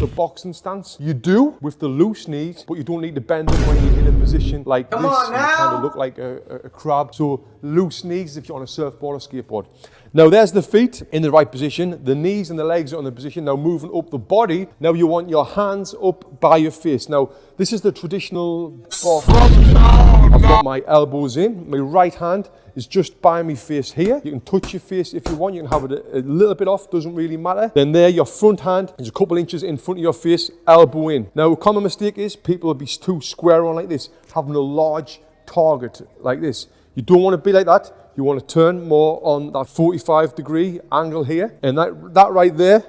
the boxing stance. You do with the loose knees, but you don't need to bend them when you're in a position like this. Come on now. You kind of look like a crab. So loose knees if you're on a surfboard or skateboard. Now there's the feet in the right position. The knees and the legs are in the position. Now moving up the body. Now you want your hands up by your face. Now this is the traditional boxing. I've got my elbows in. My right hand is just by my face here. You can touch your face if you want. You can have it a little bit off, doesn't really matter. Then there, your front hand is a couple inches in front of your face, elbow in. Now a common mistake is people will be too square on like this, having a large target like this. You don't want to be like that. You want to turn more on that 45-degree angle here. And that right there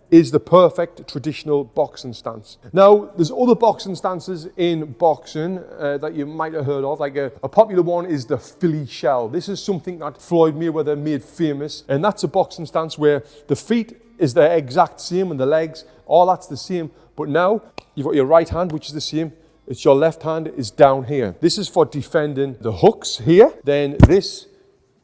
is the perfect traditional boxing stance. Now, there's other boxing stances in boxing that you might have heard of. Like a popular one is the Philly shell. This is something that Floyd Mayweather made famous. And that's a boxing stance where the feet is the exact same and the legs, all that's the same. But now, you've got your right hand, which is the same. It's your left hand is down here. This is for defending the hooks here. Then this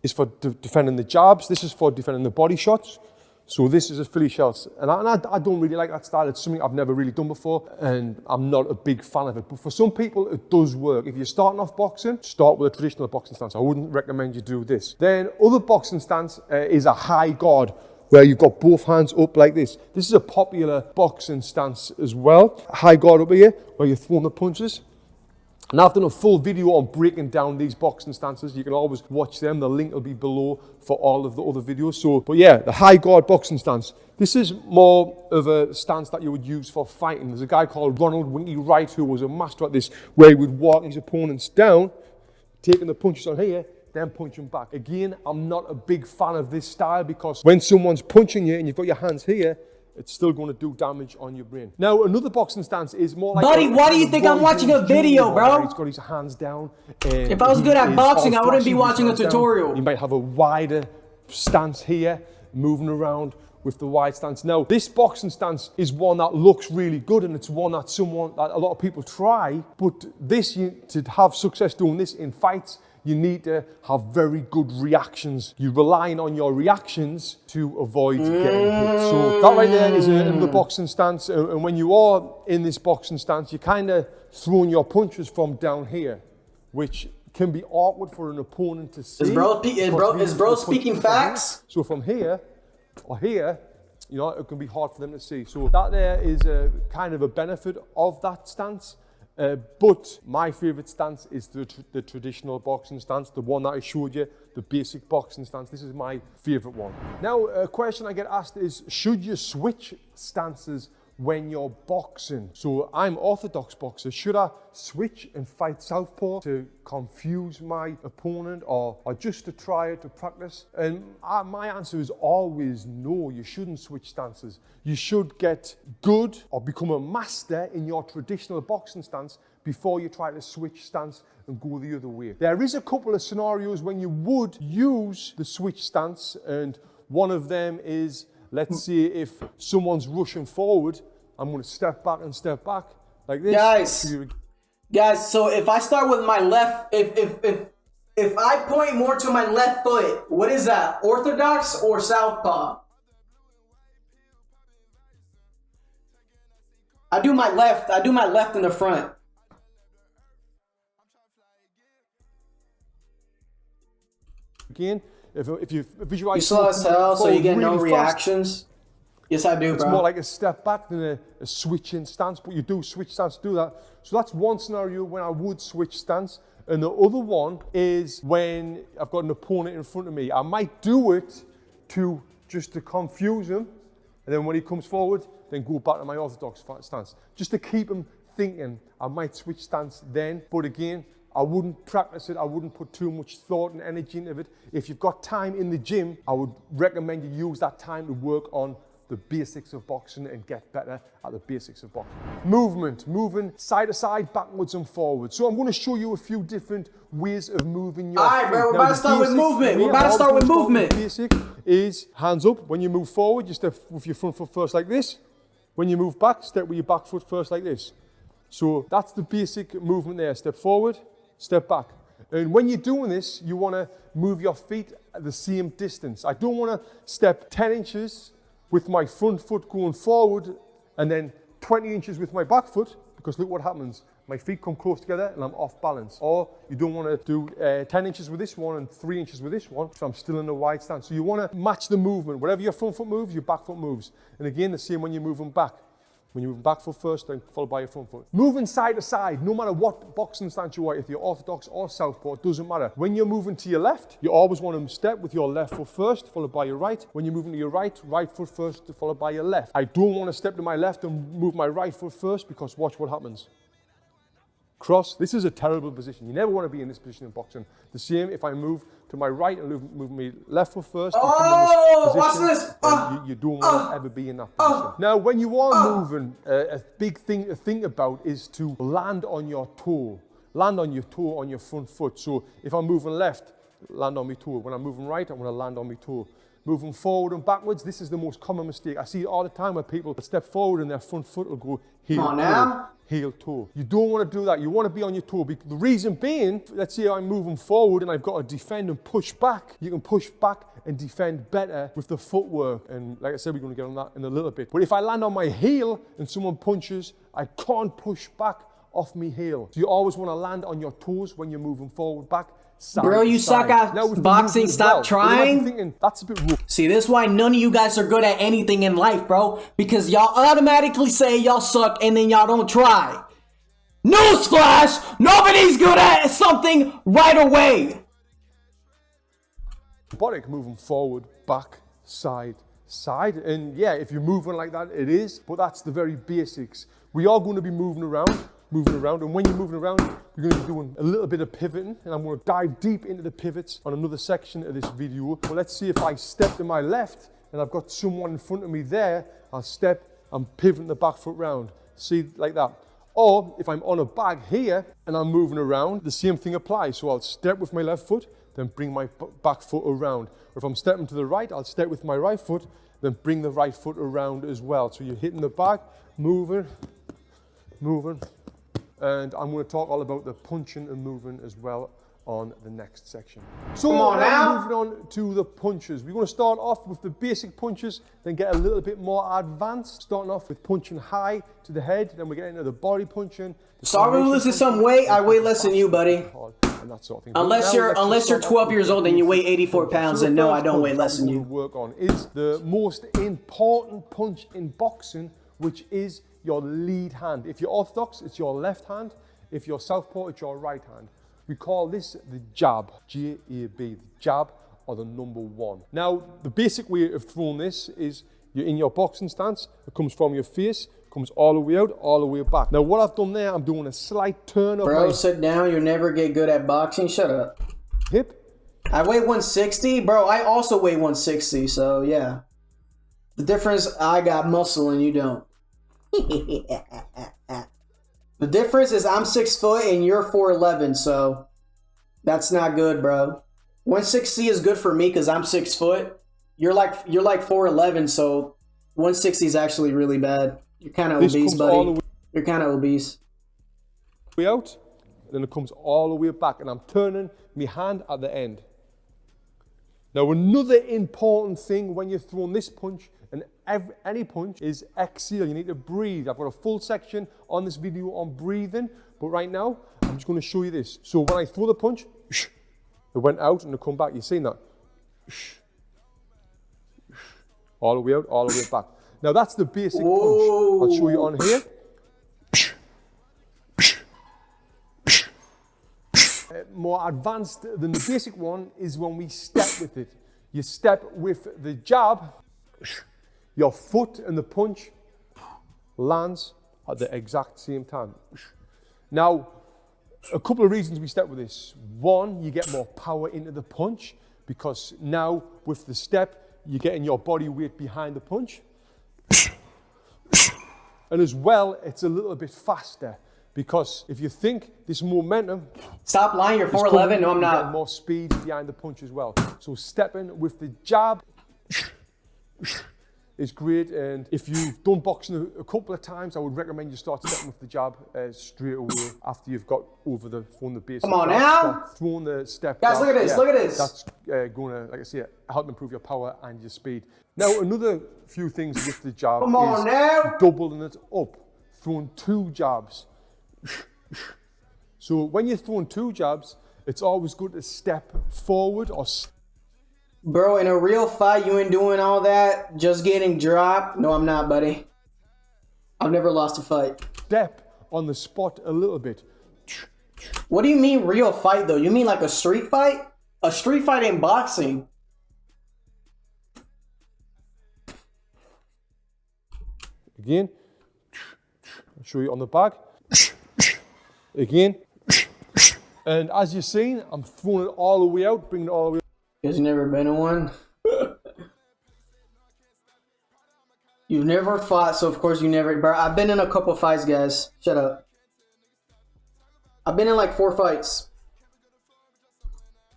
is for defending the jabs. This is for defending the body shots. So this is a Philly shell. And I don't really like that style. It's something I've never really done before. And I'm not a big fan of it. But for some people, it does work. If you're starting off boxing, start with a traditional boxing stance. I wouldn't recommend you do this. Then other boxing stance is a high guard, where you've got both hands up like this. This is a popular boxing stance as well. High guard up here, where you're throwing the punches. And I've done a full video on breaking down these boxing stances. You can always watch them. The link will be below for all of the other videos. But yeah, the high guard boxing stance. This is more of a stance that you would use for fighting. There's a guy called Ronald Winky Wright who was a master at this, where he would walk his opponents down, taking the punches on here, then punching back. Again, I'm not a big fan of this style because when someone's punching you and you've got your hands here, it's still going to do damage on your brain. Now, another boxing stance is more like... Buddy, why do you think I'm watching a video, bro? He's got his hands down. If I was good at boxing, I wouldn't be watching a tutorial. You might have a wider stance here, moving around with the wide stance. Now, this boxing stance is one that looks really good, and it's one that a lot of people try, but to have success doing this in fights, you need to have very good reactions. You're relying on your reactions to avoid getting hit. So that right there is another boxing stance. And when you are in this boxing stance, you're kind of throwing your punches from down here, which can be awkward for an opponent to see. Is bro speaking facts? So from here or here, you know, it can be hard for them to see. So that there is a kind of a benefit of that stance. But my favorite stance is the traditional boxing stance, the one that I showed you, the basic boxing stance. This is my favorite one. Now, a question I get asked is, should you switch stances when you're boxing? So I'm orthodox boxer. Should I switch and fight southpaw to confuse my opponent or just to try it to practice? And my answer is always no. You shouldn't switch stances. You should get good or become a master in your traditional boxing stance before you try to switch stance and go the other way. There is a couple of scenarios when you would use the switch stance, and one of them is, let's say if someone's rushing forward, I'm going to step back like this. Guys, so if I start with my left, if I point more to my left foot, what is that? Orthodox or southpaw? I do my left in the front. Again, if you visualize... You slow as hell, so you get no reactions? Yes, I do, bro. It's more like a step back than a switching stance, but you do switch stance to do that. So that's one scenario when I would switch stance. And the other one is when I've got an opponent in front of me. I might do it just to confuse him, and then when he comes forward, then go back to my orthodox stance. Just to keep him thinking, I might switch stance then, but again, I wouldn't practice it. I wouldn't put too much thought and energy into it. If you've got time in the gym, I would recommend you use that time to work on the basics of boxing and get better at the basics of boxing. Moving side to side, backwards and forwards. So I'm going to show you a few different ways of moving your feet. All right, bro, we're about to start with movement. The basic is hands up. When you move forward, you step with your front foot first like this. When you move back, step with your back foot first like this. So that's the basic movement there. Step forward, step back. And when you're doing this, you want to move your feet at the same distance. I don't want to step 10 inches with my front foot going forward and then 20 inches with my back foot, because look what happens. My feet come close together and I'm off balance. Or you don't want to do 10 inches with this one and 3 inches with this one, so I'm still in a wide stance. So you want to match the movement. Whatever your front foot moves, your back foot moves. And again, the same when you're moving back. When you're moving back foot first, then followed by your front foot. Moving side to side, no matter what boxing stance you are, if you're orthodox or southpaw, it doesn't matter. When you're moving to your left, you always want to step with your left foot first, followed by your right. When you're moving to your right, right foot first, followed by your left. I don't want to step to my left and move my right foot first, because watch what happens. Cross. This is a terrible position. You never want to be in this position in boxing. The same if I move to my right and move my left foot first. Oh, watch this. You don't want to ever be in that position. Now, when you are moving, a big thing to think about is to land on your toe. Land on your toe on your front foot. So if I'm moving left, land on my toe. When I'm moving right, I'm going to land on my toe. Moving forward and backwards, this is the most common mistake. I see it all the time where people step forward and their front foot will go heel toe. You don't want to do that. You want to be on your toe. The reason being, let's say I'm moving forward and I've got to defend and push back. You can push back and defend better with the footwork. And like I said, we're going to get on that in a little bit. But if I land on my heel and someone punches, I can't push back off my heel. So you always want to land on your toes when you're moving forward, back. Bro, you suck at boxing. Stop trying. Thinking, that's a bit rough. See, this is why none of you guys are good at anything in life, bro. Because y'all automatically say y'all suck and then y'all don't try. Newsflash! Nobody's good at something right away. Robotic, moving forward, back, side, side. And yeah, if you're moving like that, it is. But that's the very basics. We are going to be moving around. And when you're moving around, you're going to be doing a little bit of pivoting, and I'm going to dive deep into the pivots on another section of this video. But let's see if I step to my left and I've got someone in front of me there, I'll step, I'm pivoting the back foot round. See, like that. Or if I'm on a bag here and I'm moving around, the same thing applies. So I'll step with my left foot, then bring my back foot around. Or if I'm stepping to the right, I'll step with my right foot, then bring the right foot around as well. So you're hitting the bag, moving. And I'm going to talk all about the punching and moving as well on the next section. So now moving on to the punches. We're going to start off with the basic punches, then get a little bit more advanced, starting off with punching high to the head, then we get into the body punching. Sorry, this is some weight. I weigh less than you, buddy. And that sort of thing. Unless you're 12 years old and you weigh 84 pounds, then no, I don't weigh less than you. Work on is the most important punch in boxing, which is your lead hand. If you're orthodox, it's your left hand. If you're southpaw, it's your right hand. We call this the jab, J-A-B, the jab, or the number one. Now, the basic way of throwing this is you're in your boxing stance. It comes from your face, comes all the way out, all the way back. Now, what I've done there, I'm doing a slight turn of Bro, sit down. You'll never get good at boxing. Shut up. Hip. I weigh 160. Bro, I also weigh 160, so yeah. The difference, I got muscle and you don't. The difference is I'm 6 foot and you're 4'11", so that's not good, bro. 160 is good for me because I'm 6 foot. You're like 4'11", so 160 is actually really bad. You're kind of obese, buddy. You're kind of obese. Way out, then it comes all the way back, and I'm turning my hand at the end. Now, another important thing when you're throwing this punch and any punch is exhale. You need to breathe. I've got a full section on this video on breathing, but right now I'm just going to show you this. So when I throw the punch, it went out and it come back. You've seen that? All the way out, all the way back. Now that's the basic punch. I'll show you on here. More advanced than the basic one is when we step with it. You step with the jab, your foot and the punch lands at the exact same time. Now, a couple of reasons we step with this. One, you get more power into the punch because now with the step, you're getting your body weight behind the punch. And as well, it's a little bit faster. Because if you think this momentum... Stop lying, you're 4'11". No, I'm not. More speed behind the punch as well. So stepping with the jab is great. And if you've done boxing a couple of times, I would recommend you start stepping with the jab straight away after you've got over throwing the base. Come on now. Start throwing the step. Guys, look at this, look at this. That's going to, like I say, help improve your power and your speed. Now, another few things with the jab is doubling it up. throwing 2 jabs. So when you're throwing 2 jabs, it's always good to step forward or Bro, in a real fight, you ain't doing all that. Just getting dropped. No, I'm not, buddy. I've never lost a fight. step on the spot a little bit. What do you mean real fight, though? You mean like a street fight? A street fight in boxing. Again. I'll show you on the back. Again. And as you've seen, I'm throwing it all the way out, bringing it all the way out. Because you've never been in one? You've never fought, so of course you never... Bro, I've been in a couple fights, guys. Shut up. I've been in like 4 fights.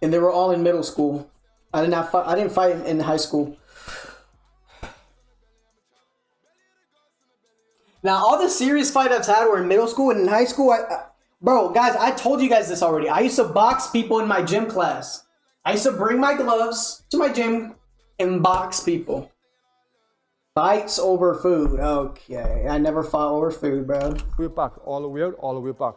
And they were all in middle school. I didn't fight in high school. Now, all the serious fights I've had were in middle school, and in high school, bro, guys, I told you guys this already. I used to box people in my gym class. I used to bring my gloves to my gym and box people. Fights over food. Okay, I never fought over food, bro. We're back, all the way out, all the way back.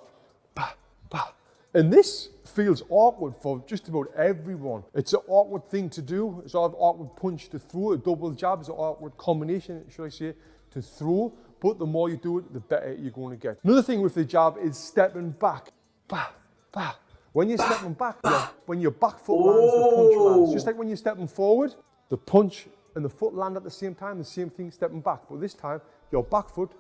Bah, bah. And this feels awkward for just about everyone. It's an awkward thing to do. It's an awkward punch to throw. A double jab is an awkward combination, should I say, to throw. But the more you do it, the better you're going to get. Another thing with the jab is stepping back. Bah, bah. When you're stepping back, when your back foot lands, the punch lands. Just like when you're stepping forward, the punch and the foot land at the same time, the same thing stepping back. But this time, your back foot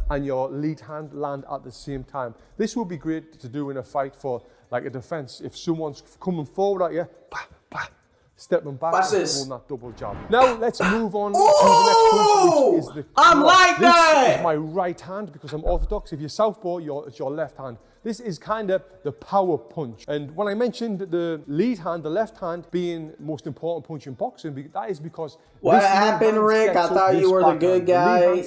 and your lead hand land at the same time. This would be great to do in a fight for like a defense. If someone's coming forward at you, stepping back and throwing that double jab. Now let's move on to the next punch, which is the I'm like that! This is my right hand because I'm orthodox. If you're southpaw, it's your left hand. This is kind of the power punch. And when I mentioned the lead hand, the left hand being most important punch in boxing, that is because what happened, Rick? I thought you were the good guy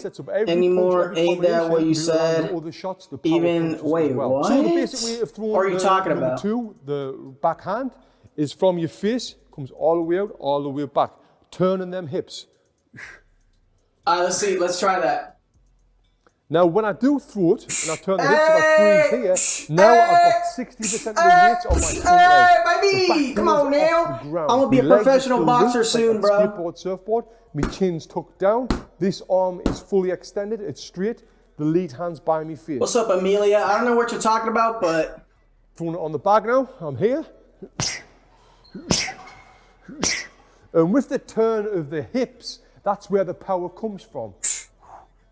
anymore. Ain't that what you said? Other shots, the even wait, well. What? So the basic way of throwing what are you talking about? The backhand is from your face, comes all the way out, all the way back, turning them hips. All right, let's see. Let's try that. Now, when I do throw it, and I turn the hips and I freeze here, now I've got 60% of the weight on my front leg. Baby, come on now. I'm going to be a professional boxer soon, bro. Skateboard, surfboard. My chin's tucked down. This arm is fully extended. It's straight. The lead hand's by my face. What's up, Amelia? I don't know what you're talking about, but... Throwing it on the bag now. I'm here. And with the turn of the hips, that's where the power comes from.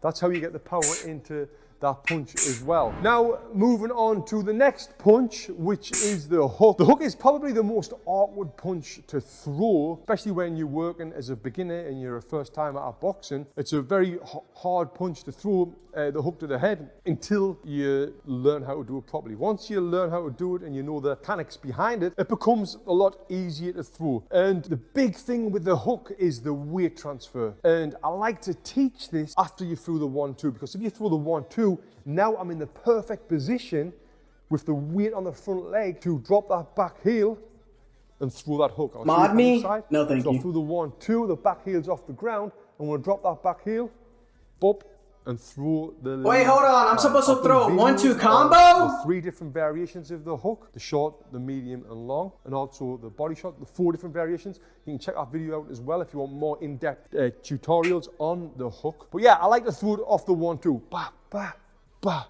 That's how you get the power into that punch as well. Now, moving on to the next punch, which is the hook. The hook is probably the most awkward punch to throw, especially when you're working as a beginner and you're a first timer at boxing. It's a very hard punch to throw the hook to the head until you learn how to do it properly. Once you learn how to do it and you know the mechanics behind it, it becomes a lot easier to throw. And the big thing with the hook is the weight transfer. And I like to teach this after you throw the 1-2, because if you throw the 1-2, now I'm in the perfect position with the weight on the front leg to drop that back heel and throw that hook. Mod me? No, thank you. So through the 1-2, the back heel's off the ground. I'm going to drop that back heel, bop, and throw the... Wait, hold on. I'm supposed to throw a 1-2 combo? The 3 different variations of the hook, the short, the medium, and long, and also the body shot, the 4 different variations. You can check that video out as well if you want more in-depth tutorials on the hook. But yeah, I like to throw it off the 1-2. Bah, bah, bah.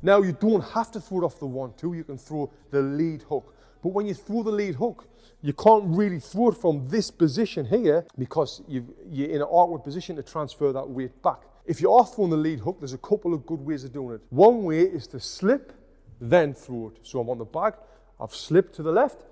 Now, you don't have to throw it off the 1-2. You can throw the lead hook. But when you throw the lead hook, you can't really throw it from this position here because you're in an awkward position to transfer that weight back. If you are throwing the lead hook, there's a couple of good ways of doing it. One way is to slip, then throw it. So I'm on the bag, I've slipped to the left,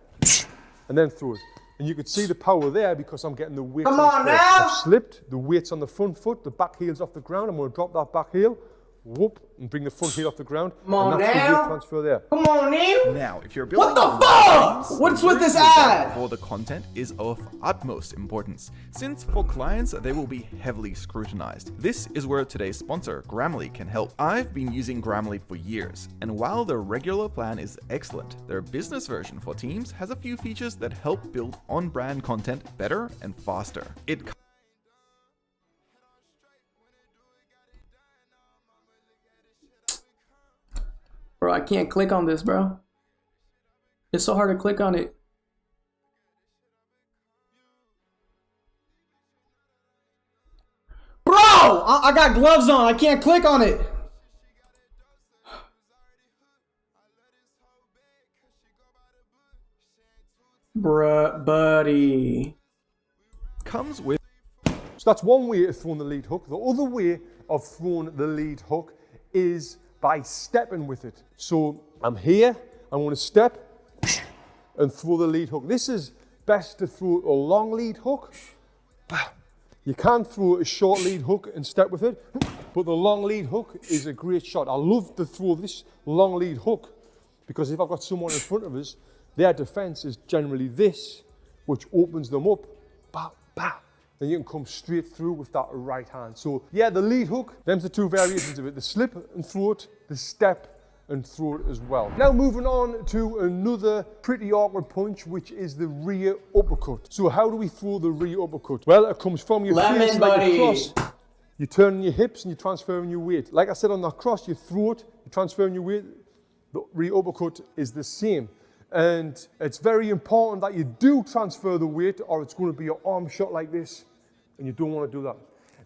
and then throw it. And you could see the power there because I'm getting the weight. Come on now! I've slipped, the weight's on the front foot, the back heel's off the ground. I'm going to drop that back heel, whoop, and bring the front heel off the ground. Come on and that's now. the weight transfer there. Come on now. Now, if you're building What the fuck? What's with this ad? For the content is of utmost importance, since for clients they will be heavily scrutinized. This is where today's sponsor, Grammarly, can help. I've been using Grammarly for years, and while their regular plan is excellent, their business version for teams has a few features that help build on-brand content better and faster. Bro, I can't click on this, bro. It's so hard to click on it. Bro, I got gloves on. I can't click on it. Bruh, buddy. Comes with So that's one way of throwing the lead hook. The other way of throwing the lead hook is by stepping with it. So I'm here, I'm going to step and throw the lead hook. This is best to throw a long lead hook. You can throw a short lead hook and step with it, but the long lead hook is a great shot. I love to throw this long lead hook because if I've got someone in front of us, their defense is generally this, which opens them up. Bah, bah. Then you can come straight through with that right hand. So yeah, the lead hook, them's the two variations of it. The slip and throw it, the step and throw it as well. Now moving on to another pretty awkward punch, which is the rear uppercut. So how do we throw the rear uppercut? Well, it comes from your face like a cross. You turn your hips and you're transferring your weight. Like I said on that cross, you throw it, you're transferring your weight. The rear uppercut is the same. And it's very important that you do transfer the weight or it's going to be an arm shot like this. And you don't want to do that.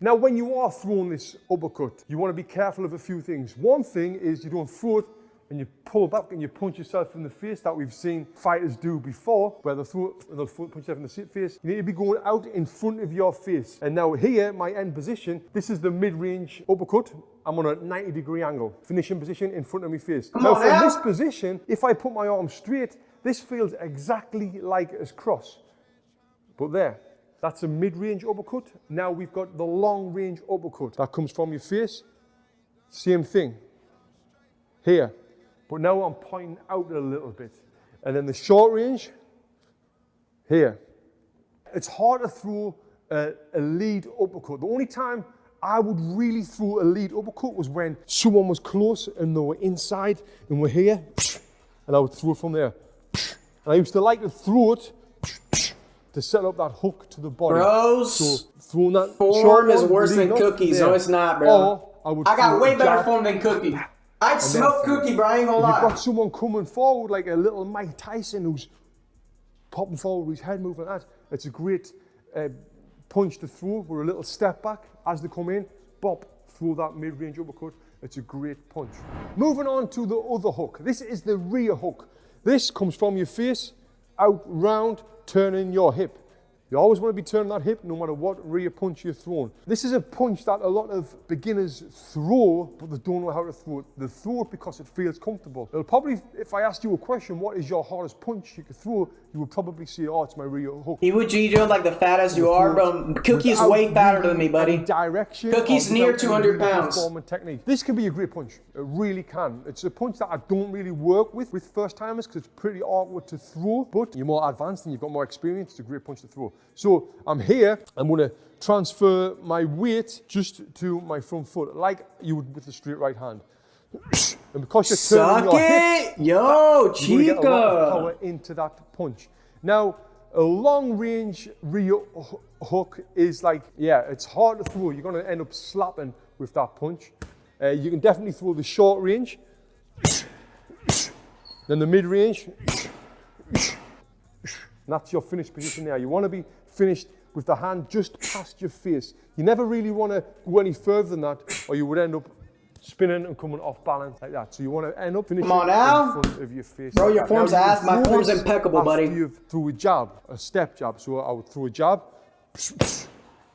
Now, when you are throwing this uppercut, you want to be careful of a few things. One thing is you don't throw it and you pull back and you punch yourself in the face that we've seen fighters do before, where they'll punch yourself in the face. You need to be going out in front of your face. And now here, my end position, this is the mid-range uppercut. I'm on a 90-degree angle. Finishing position in front of my face. Now, from this position, if I put my arm straight, this feels exactly like a cross. But there. That's a mid-range uppercut. Now we've got the long-range uppercut. That comes from your face. Same thing. Here. But now I'm pointing out a little bit. And then the short range, here. It's hard to throw a lead uppercut. The only time I would really throw a lead uppercut was when someone was close and they were inside and were here. And I would throw it from there. And I used to like to throw it to set up that hook to the body. Bros, so throwing that form is worse than cookies. No, it's not, bro. I got way better form than cookie. I'd smoke cookie, bro. I ain't gonna lie. You've got someone coming forward like a little Mike Tyson who's popping forward with his head moving like that. It's a great punch to throw with a little step back as they come in. Bop, throw that mid-range uppercut. It's a great punch. Moving on to the other hook. This is the rear hook. This comes from your face, out, round, turning your hip. You always want to be turning that hip no matter what rear punch you're throwing. This is a punch that a lot of beginners throw, but they don't know how to throw it. They throw it because it feels comfortable. They'll probably, if I asked you a question, what is your hardest punch you could throw, you would probably say, oh, it's my rear hook. You would do like the fat as you are, bro. Cookie's way fatter than me, buddy. Direction. Cookie's near 200 pounds. Form and technique. This can be a great punch. It really can. It's a punch that I don't really work with first timers because it's pretty awkward to throw, but you're more advanced and you've got more experience. It's a great punch to throw. So I'm here. I'm going to transfer my weight just to my front foot, like you would with the straight right hand. And because you're turning your hips, yo, Chica, you get a lot of power into that punch. Now, a long-range rear hook is like, yeah, it's hard to throw. You're going to end up slapping with that punch. You can definitely throw the short range, then the mid-range. That's your finished position there. You want to be finished with the hand just past your face. You never really want to go any further than that, or you would end up spinning and coming off balance like that. So you want to end up finishing in front of your face. Bro, your form's ass. My form's impeccable, buddy. After you've through a jab, a step jab. So I would throw a jab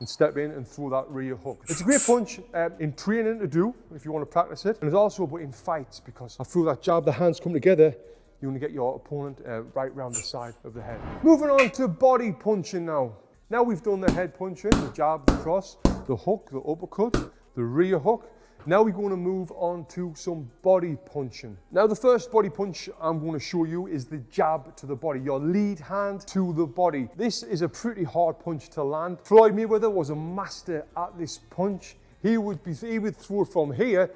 and step in and throw that rear hook. It's a great punch in training to do if you want to practice it. And it's also about in fights because I throw that jab, the hands come together, you want to get your opponent right round the side of the head. Moving on to body punching now. Now we've done the head punching, the jab, the cross, the hook, the uppercut, the rear hook. Now we're going to move on to some body punching. Now the first body punch I'm going to show you is the jab to the body, your lead hand to the body. This is a pretty hard punch to land. Floyd Mayweather was a master at this punch. He would throw it from here,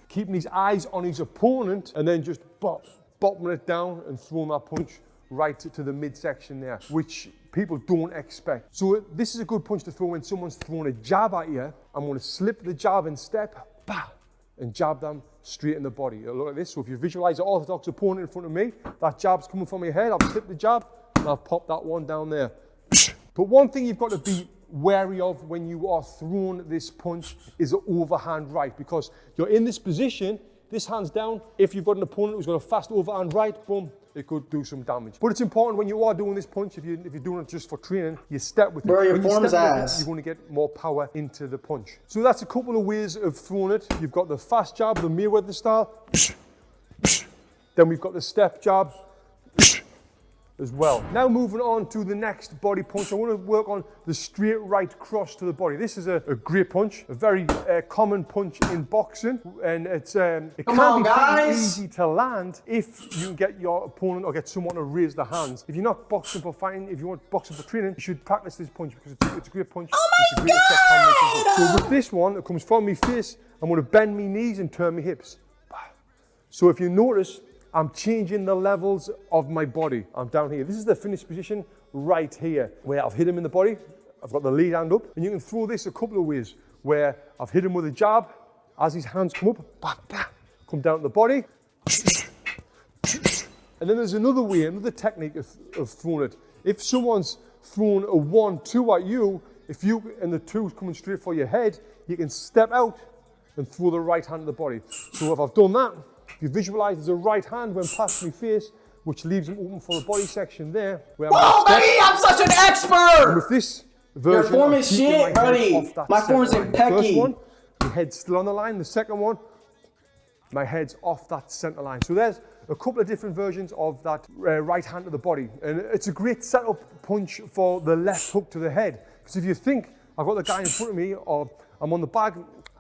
keeping his eyes on his opponent, and then just bopping it down and throwing that punch right to the midsection there, which people don't expect. So this is a good punch to throw when someone's throwing a jab at you. I'm going to slip the jab and step, bah, and jab them straight in the body. It'll look like this. So if you visualize an orthodox opponent in front of me, that jab's coming from your head, I'll slip the jab and I'll pop that one down there. But one thing you've got to be wary of when you are throwing this punch is an overhand right, because you're in this position, this hand's down. If you've got an opponent who's got a fast overhand right, boom, it could do some damage. But it's important when you are doing this punch, if you're doing it just for training, you step with it. Bro, your When you form's step with it, ass. you're going to get more power into the punch. So that's a couple of ways of throwing it. You've got the fast jab, the Mayweather style. Then we've got the step jab as well. Now moving on to the next body punch, I want to work on the straight right cross to the body. This is a great punch, a very common punch in boxing, and it can be pretty easy to land if you can get your opponent or get someone to raise their hands. If you're not boxing for fighting, if you want boxing for training, you should practice this punch because it's a great punch. It's a great effect combination. So with this one, it comes from my face, I'm going to bend my knees and turn my hips. So if you notice, I'm changing the levels of my body. I'm down here. This is the finished position right here, where I've hit him in the body. I've got the lead hand up. And you can throw this a couple of ways, where I've hit him with a jab. As his hands come up, bah, bah, come down to the body. And then there's another way, another technique of throwing it. If someone's throwing a 1-2 at you, and the 2's coming straight for your head, you can step out and throw the right hand to the body. So if I've done that, if you visualize there's a right hand went past my face, which leaves them open for the body section there. Where Whoa, buddy, I'm such an expert! And with this version, your form I'm is keeping shit, my head buddy. off that My center form's line. The first impeccable. one, my head's still on the line. The second one, my head's off that center line. So there's a couple of different versions of that right hand to the body. And it's a great setup punch for the left hook to the head. Because if you think, I've got the guy in front of me, or I'm on the bag,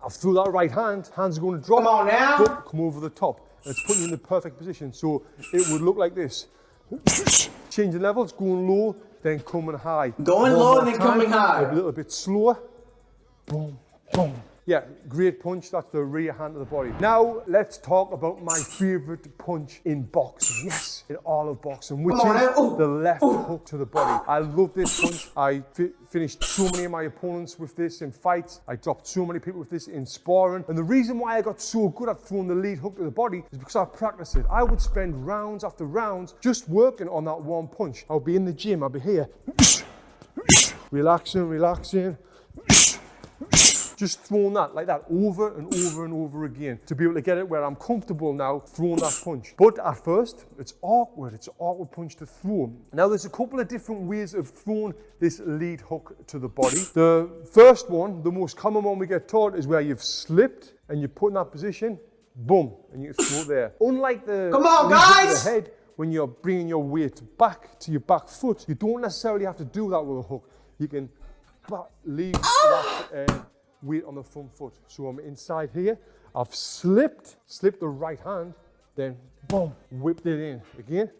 I've threw that right hand, hands are going to drop. Come on now. Up, come over the top. And it's putting you in the perfect position. So it would look like this. Changing levels, going low, then coming high. Going One low more and then time, coming high. A little bit slower. Boom, boom. Yeah, great punch. That's the rear hand of the body. Now, let's talk about my favorite punch in boxing. Yes, in all of boxing, which is the left hook to the body. I love this punch. I finished so many of my opponents with this in fights. I dropped so many people with this in sparring. And the reason why I got so good at throwing the lead hook to the body is because I practiced it. I would spend rounds after rounds just working on that one punch. I'll be in the gym, I'll be here. Relaxing, relaxing. Just throwing that like that over and over and over again to be able to get it where I'm comfortable now throwing that punch. But at first, it's awkward. It's an awkward punch to throw. Now, there's a couple of different ways of throwing this lead hook to the body. The first one, the most common one we get taught, is where you've slipped and you put in that position, boom, and you can throw it there. Unlike the Come on, lead hook to guys! the head, when you're bringing your weight back to your back foot, you don't necessarily have to do that with a hook. You can leave that weight on the front foot. So I'm inside here, I've slipped the right hand, then boom, whipped it in. Again,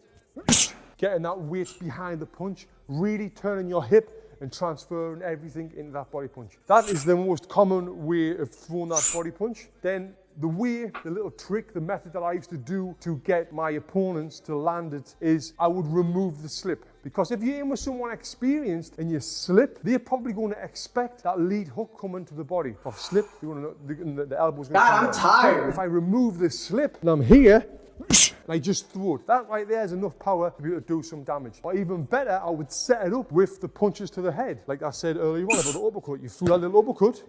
getting that weight behind the punch, really turning your hip and transferring everything into that body punch. That is the most common way of throwing that body punch. Then the little trick, the method that I used to do to get my opponents to land it is I would remove the slip. Because if you're in with someone experienced and you slip, they're probably going to expect that lead hook coming to the body. If I've slipped, the elbow's going to God, come I'm down. tired. If I remove the slip and I'm here, and I just throw it. That right there is enough power to be able to do some damage. Or even better, I would set it up with the punches to the head. Like I said earlier on about the uppercut. You threw that little uppercut,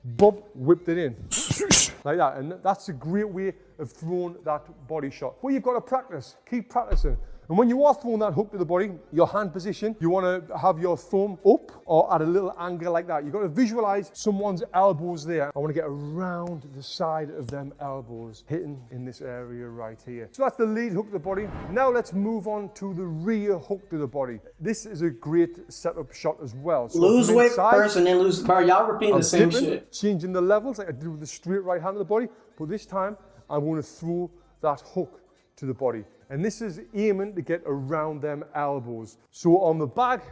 bob, whipped it in. Like that. And that's a great way of throwing that body shot. But you've got to practice. Keep practicing. And when you are throwing that hook to the body, your hand position, you want to have your thumb up or at a little angle like that. You've got to visualize someone's elbows there. I want to get around the side of them elbows, hitting in this area right here. So that's the lead hook to the body. Now let's move on to the rear hook to the body. This is a great setup shot as well. So Lose weight inside, first and then lose. Bro, y'all repeating the same dipping, shit. changing the levels like I did with the straight right hand of the body. But this time, I want to throw that hook to the body. And this is aiming to get around them elbows. So on the back,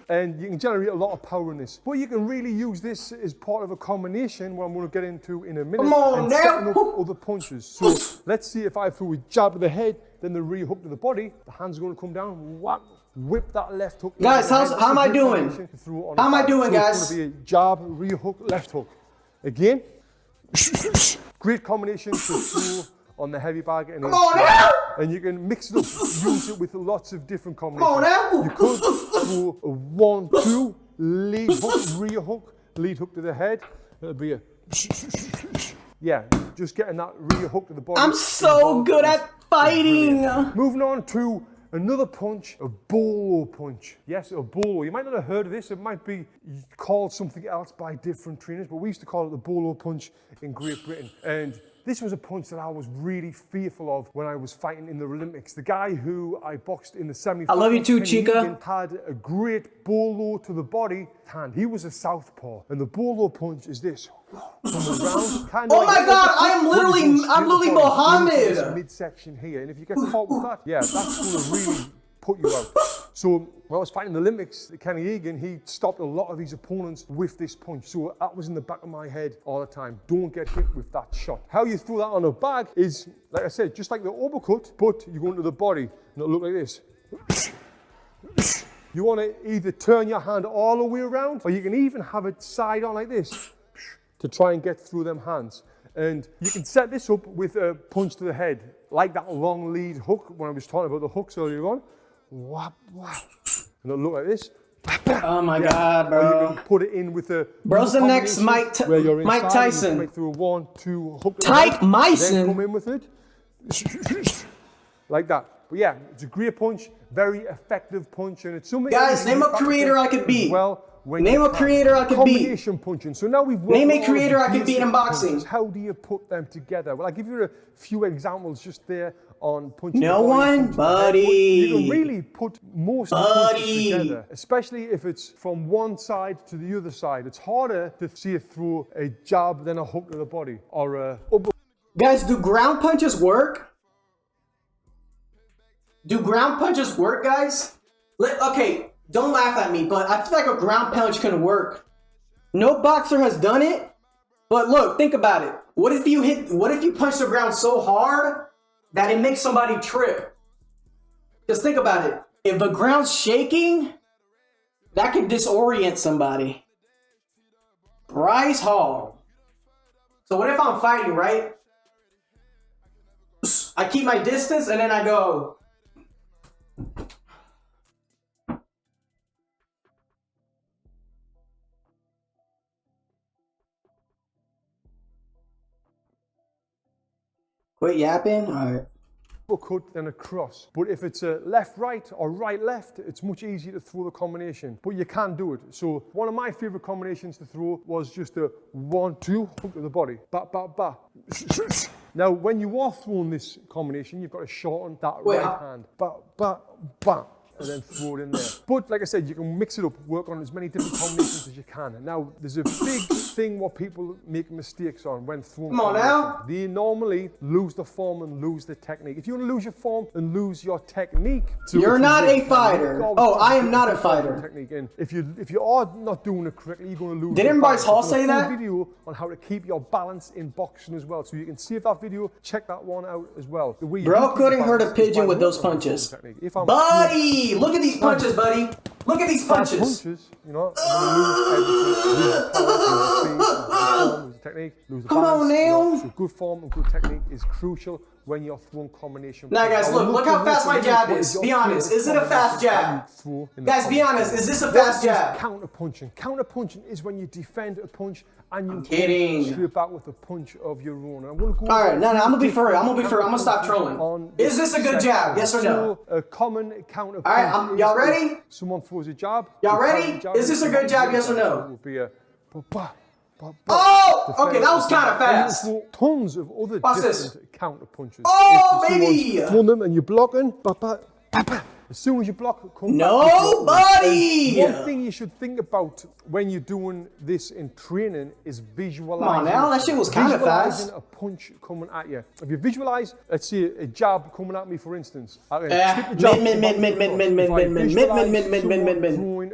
and you can generate a lot of power in this. But you can really use this as part of a combination, what I'm going to get into in a minute. Come on and now. setting up other punches. So let's see if I throw a jab to the head, then the rear hook to the body, the hand's going to come down, whack, whip that left hook. Guys, how am I doing? How am I doing, guys? It's going to be a jab, rear hook, left hook. Again. Great combination to throw on the heavy bag. And Come on now! And you can mix it up, use it with lots of different combinations. Come on now! You could throw a 1-2 lead hook, rear hook, lead hook to the head. It'll be a yeah, just getting that rear hook to the body. I'm so good at fighting. Moving on to another punch, a bolo punch. Yes, a bolo. You might not have heard of this. It might be called something else by different trainers, but we used to call it the bolo punch in Great Britain. And this was a punch that I was really fearful of when I was fighting in the Olympics. The guy who I boxed in the semi-final, I love you too, Kenny Chica. Egan, had a great bolo to the body hand. He was a southpaw, and the bolo punch is this. Around, kind of Oh my God, I'm literally Mohammed. This midsection here, and if you get caught with that, yeah, that's going to really put you out. So when I was fighting the Olympics, Kenny Egan, he stopped a lot of his opponents with this punch. So that was in the back of my head all the time. Don't get hit with that shot. How you throw that on a bag is, like I said, just like the uppercut, but you go into the body and it'll look like this. You want to either turn your hand all the way around, or you can even have it side on like this to try and get through them hands. And you can set this up with a punch to the head, like that long lead hook when I was talking about the hooks earlier on. Whap, whap. And it'll look like this. Oh my God, bro. Or you can put it in with a... Bro's the next Mike Tyson. Make through a 1-2 hook. Tyke Then Myson. come in with it. Like that. But yeah, it's a great punch, very effective punch, and it's something... Guys, name a creator I could beat. Well, Name a creator I could beat. Combination punching. So now we've Name a creator I could beat in boxing. Punches. How do you put them together? Well, I'll give you a few examples just there on punching. No one, buddy. You can really put most of the punches together, especially if it's from one side to the other side. It's harder to see it through a jab than a hook to the body or a upper. Guys, do ground punches work? Do ground punches work, guys? Okay. Don't laugh at me, but I feel like a ground punch can work. No boxer has done it, but look, think about it. What if you punch the ground so hard that it makes somebody trip? Just think about it. If the ground's shaking, that could disorient somebody. Bryce Hall. So what if I'm fighting, right? I keep my distance and then I go... Quit yapping? All right. Uppercut than a cross. But if it's a left-right or right-left, it's much easier to throw the combination. But you can do it. So one of my favorite combinations to throw was just a 1-2 hook to the body. Ba, ba, ba. Now, when you are throwing this combination, you've got to shorten that right hand. Ba, ba, ba. And then throw it in there. But like I said, you can mix it up, work on as many different combinations as you can. And now, there's a big thing what people make mistakes on when throwing. Come on now. They normally lose the form and lose the technique. If you want to lose your form and lose your technique, you're not a fighter. Oh, I am not a fighter. Technique. And if you are not doing it correctly, you're going to lose. Didn't Bryce Hall say that? Video on how to keep your balance in boxing as well. So you can save that video, check that one out as well. The way Bro couldn't hurt a pigeon with those punches. Buddy, look at these punches, buddy. Look at these punches. You know, lose technique, lose the Come balance, on now. You know, so good form and good technique is crucial when you're throwing combination. Now, guys, look how fast my jab is. Be honest, is it a fast jab? Guys, be honest, is this a fast jab? Counter punching. Counter punching is when you defend a punch and you straight back with a punch of your own. I'm gonna go. All right, no, I'm gonna be for real. I'm gonna stop trolling. Is this a good jab? Yes or no? A common counter. All right, y'all ready? Someone throws a jab. Y'all ready? Is this a good jab? Yes or no? Would be a. Oh, okay, that was kind of fast. Tons of other different counter punches. Oh, baby! Throw them and you're blocking. As soon as you block, come Nobody! One thing you should think about when you're doing this in training is visualizing. Come on now, that shit was kind of fast. Visualizing a punch coming at you. If you visualize, let's say a throwing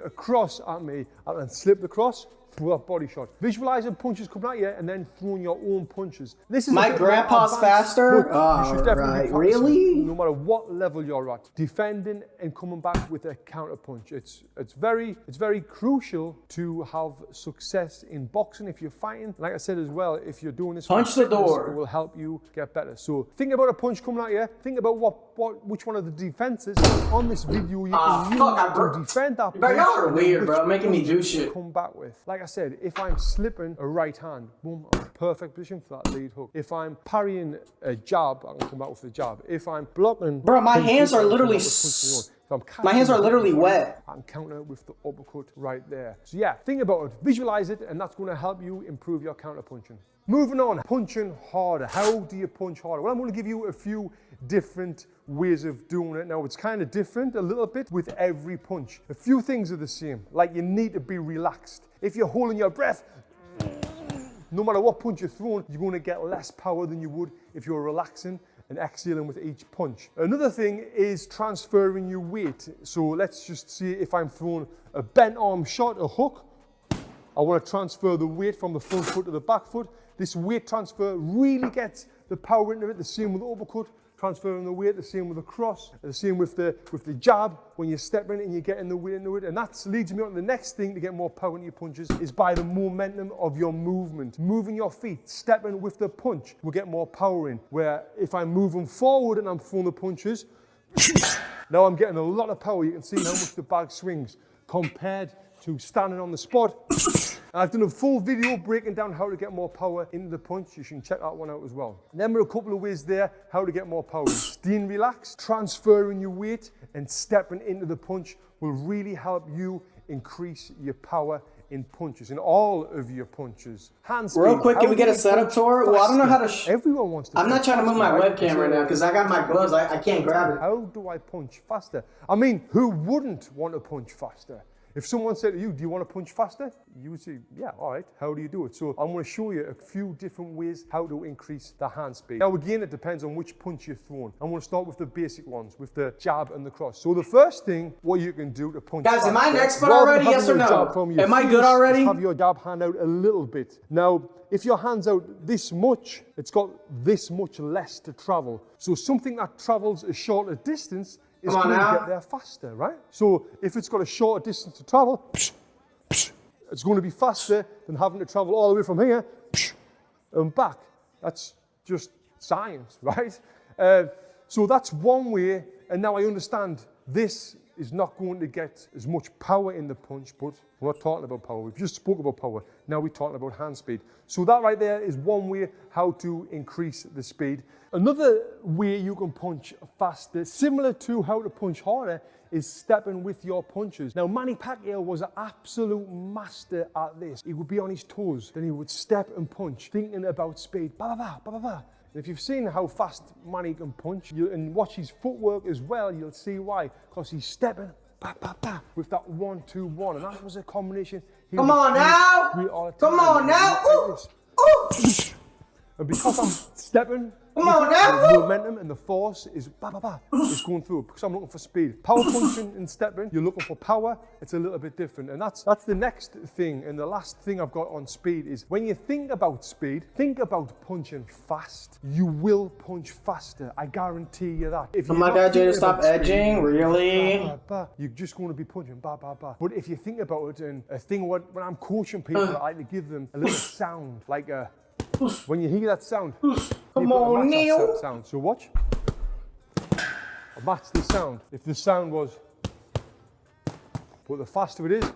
across at me, I can slip the cross, throw that body shot. Visualizing punches coming at you and then throwing your own punches. This is My a bit more grandpa's advanced, faster? but Oh, you should definitely right. be practicing, Really? no matter what level you're at. Defending and coming back with a counter punch. It's very crucial to have success in boxing if you're fighting. Like I said as well, if you're doing this for Punch the fitness, door. it will help you get better. So think about a punch coming at you. Think about which one of the defenses on this video you can use to defend that punch. Bro, y'all are and then weird, which bro. Making me punch do you shit. Come back with. Like I said, if I'm slipping a right hand, boom, I'm in perfect position for that lead hook. If I'm parrying a jab, I can come back with the jab. If I'm blocking, Bro, my punch hands hook, are I can come literally back with punch my own. If I'm my hands are catching literally the wet. I can counter with the uppercut right there. So yeah, think about it, visualize it, and that's going to help you improve your counter punching. Moving on, punching harder. How do you punch harder? Well, I'm going to give you a few different ways of doing it. Now, it's kind of different a little bit with every punch. A few things are the same, like you need to be relaxed. If you're holding your breath, no matter what punch you're throwing, you're going to get less power than you would if you're relaxing and exhaling with each punch. Another thing is transferring your weight. So let's just see if I'm throwing a bent arm shot, a hook. I want to transfer the weight from the front foot to the back foot. This weight transfer really gets the power into it. The same with the uppercut, transferring the weight. The same with the cross. The same with the jab. When you're stepping and you're getting the weight into it. And that leads me on to the next thing to get more power into your punches is by the momentum of your movement. Moving your feet, stepping with the punch will get more power in. Where if I'm moving forward and I'm throwing the punches, now I'm getting a lot of power. You can see how much the bag swings compared to standing on the spot. I've done a full video breaking down how to get more power into the punch. You should check that one out as well. And then there are a couple of ways there how to get more power. Staying relaxed, transferring your weight, and stepping into the punch will really help you increase your power in punches, in all of your punches. Hand speed. Real quick, can we get a How do you setup punch tour? Well, I don't know how to. faster? Everyone wants to. I'm not punch trying to move my faster, right? webcam right now because I got my gloves. I can't grab it. How do I punch faster? I mean, who wouldn't want to punch faster? If someone said to you, do you want to punch faster? You would say, yeah, all right. How do you do it? So I'm going to show you a few different ways how to increase the hand speed. Now, again, it depends on which punch you're throwing. I'm going to start with the basic ones, with the jab and the cross. So the first thing, what you can do to punch Guys, am I faster, an expert rather already? than Yes or having your no? jab from your Am I face, good already? Have your jab hand out a little bit. Now, if your hand's out this much, it's got this much less to travel. So something that travels a shorter distance is Come on going to now. get there faster, right? So if it's got a shorter distance to travel, it's going to be faster than having to travel all the way from here and back. That's just science, right? So that's one way, and now I understand this is not going to get as much power in the punch, but we're not talking about power. We've just spoke about power. Now we're talking about hand speed. So that right there is one way how to increase the speed. Another way you can punch faster, similar to how to punch harder, is stepping with your punches. Now, Manny Pacquiao was an absolute master at this. He would be on his toes, then he would step and punch, thinking about speed. Ba, ba, ba, ba, ba, ba. And if you've seen how fast Manny can punch, and watch his footwork as well, you'll see why. Because he's stepping, ba, ba, ba, with that 1-2-1. And that was a combination. Come on now! Come on now! Ooh! Ooh! And because I'm stepping, Come on now! the momentum and the force is ba ba ba. It's going through because I'm looking for speed. Power punching and stepping, you're looking for power. It's a little bit different, and that's the next thing. And the last thing I've got on speed is when you think about speed, think about punching fast. You will punch faster. I guarantee you that. If Oh my God, Jada, stop edging, really? Ba, ba, ba, you're just going to be punching ba ba ba. But if you think about it, and a thing when I'm coaching people, I like to give them a little sound, like a. When you hear that sound, Come on, Neil. sound. So watch. I match the sound. If the sound was, but the faster it is,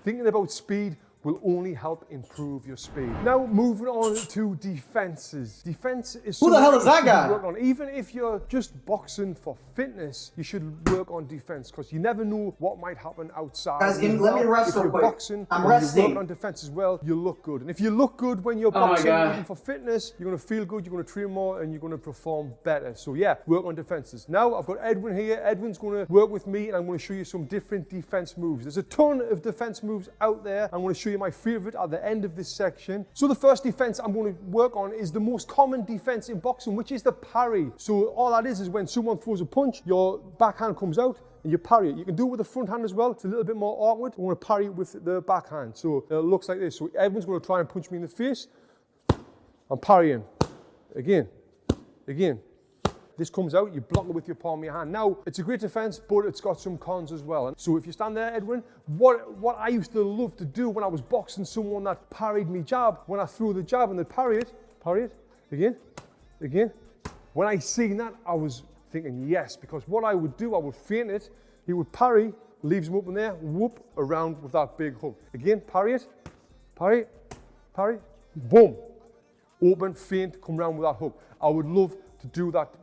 thinking about speed will only help improve your speed. Now moving on to defenses. Defense is Who the hell something is that you should guy? work on. Even if you're just boxing for fitness, you should work on defense because you never know what might happen outside. Guys, as let me rest if real you're quick. boxing I'm and resting. you work on defense as well, you look good. And if you look good when you're Oh my boxing, God. even for fitness, you're going to feel good, you're going to train more, and you're going to perform better. So yeah, work on defenses. Now I've got Edwin here. Edwin's going to work with me, and I'm going to show you some different defense moves. There's a ton of defense moves out there. I'm going to show you my favorite at the end of this section. So the first defense I'm going to work on is the most common defense in boxing, which is the parry. So all that is when someone throws a punch, your backhand comes out, and you parry it. You can do it with the front hand as well. It's a little bit more awkward. I want to parry it with the backhand. So it looks like this. So everyone's going to try and punch me in the face. I'm parrying. Again. This comes out, you block it with your palm of your hand. Now, it's a great defense, but it's got some cons as well. So if you stand there, Edwin, what I used to love to do when I was boxing someone that parried me jab, when I threw the jab and they'd parry it, again. When I seen that, I was thinking yes, because what I would do, I would feint it, he would parry, leaves him up in there, whoop, around with that big hook. Again, parry it, boom. Open, feint, come round with that hook. I would love to do that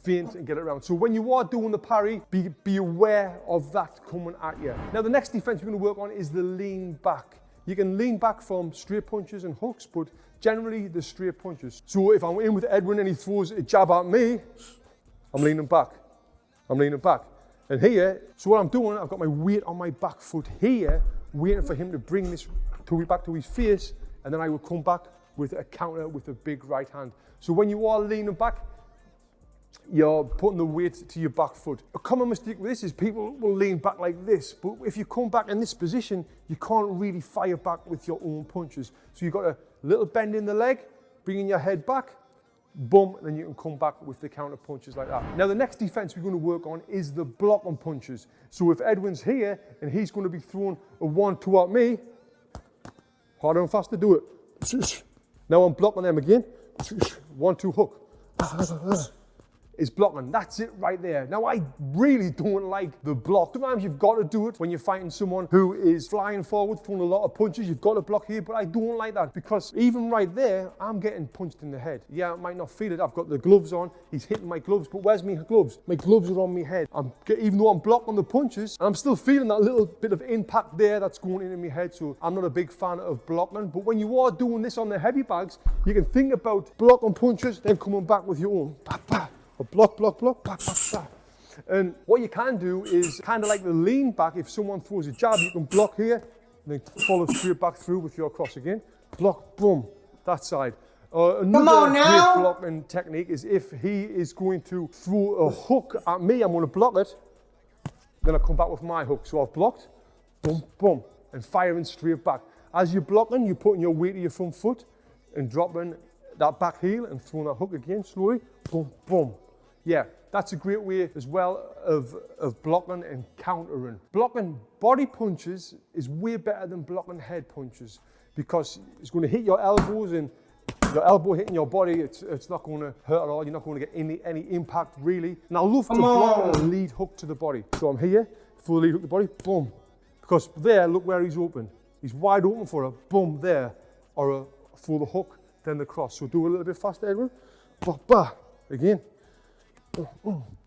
feint and get it around. So when you are doing the parry, be aware of that coming at you. Now the next defense we're going to work on is the lean back. You can lean back from straight punches and hooks, but generally the straight punches. So if I'm in with Edwin and he throws a jab at me, I'm leaning back. And here, so what I'm doing, I've got my weight on my back foot here, waiting for him to bring this back to his face, and then I will come back with a counter with a big right hand. So when you are leaning back, you're putting the weight to your back foot. A common mistake with this is people will lean back like this, but if you come back in this position, you can't really fire back with your own punches. So you've got a little bend in the leg, bringing your head back, boom, and then you can come back with the counter punches like that. Now the next defense we're going to work on is the block on punches. So if Edwin's here and he's going to be throwing a 1-2 at me, harder and faster, do it. Now I'm blocking them again, 1-2 hook. Is blocking. That's it right there. Now I really don't like the block. Sometimes you've got to do it when you're fighting someone who is flying forward, throwing a lot of punches. You've got to block here, but I don't like that because even right there, I'm getting punched in the head. Yeah, I might not feel it. I've got the gloves on. He's hitting my gloves, but where's my gloves? My gloves are on my head. Even though I'm blocking the punches, I'm still feeling that little bit of impact there that's going into my head. So I'm not a big fan of blocking. But when you are doing this on the heavy bags, you can think about blocking punches, then coming back with your own. Bah, bah. A block, bah, bah, bah. And what you can do is kind of like the lean back. If someone throws a jab, you can block here and then follow straight back through with your cross again. Block, boom, that side. Another great blocking technique is if he is going to throw a hook at me, I'm going to block it. Then I come back with my hook. So I've blocked, boom, boom, and firing straight back. As you're blocking, you're putting your weight to your front foot and dropping that back heel and throwing that hook again slowly, boom, boom. Yeah, that's a great way as well of blocking and countering. Blocking body punches is way better than blocking head punches because it's going to hit your elbows, and your elbow hitting your body, it's not going to hurt at all. You're not going to get any impact really. And I love to block a lead hook to the body. So I'm here, full lead hook to the body, boom. Because there, look where he's open. He's wide open for a boom there, or for the hook, then the cross. So do a little bit faster, Edwin. Bah, bah. Again.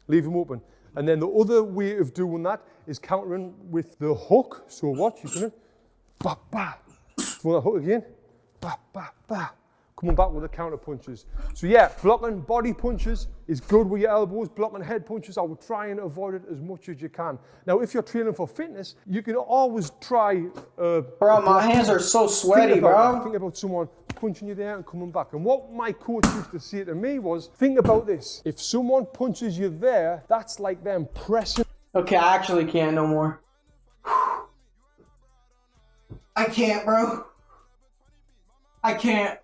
Leave him open. And then the other way of doing that is countering with the hook. So watch, you're gonna bah, bah. Throw that hook again. Bah, bah, bah. Coming back with the counter punches. So yeah, blocking body punches is good with your elbows. Blocking head punches, I would try and avoid it as much as you can. Now, if you're training for fitness, you can always try. Bro, my hands are so sweaty, bro. Think about someone punching you there and coming back. And what my coach used to say to me was, think about this. If someone punches you there, that's like them pressing. Okay, I actually can't no more. I can't, bro. I can't.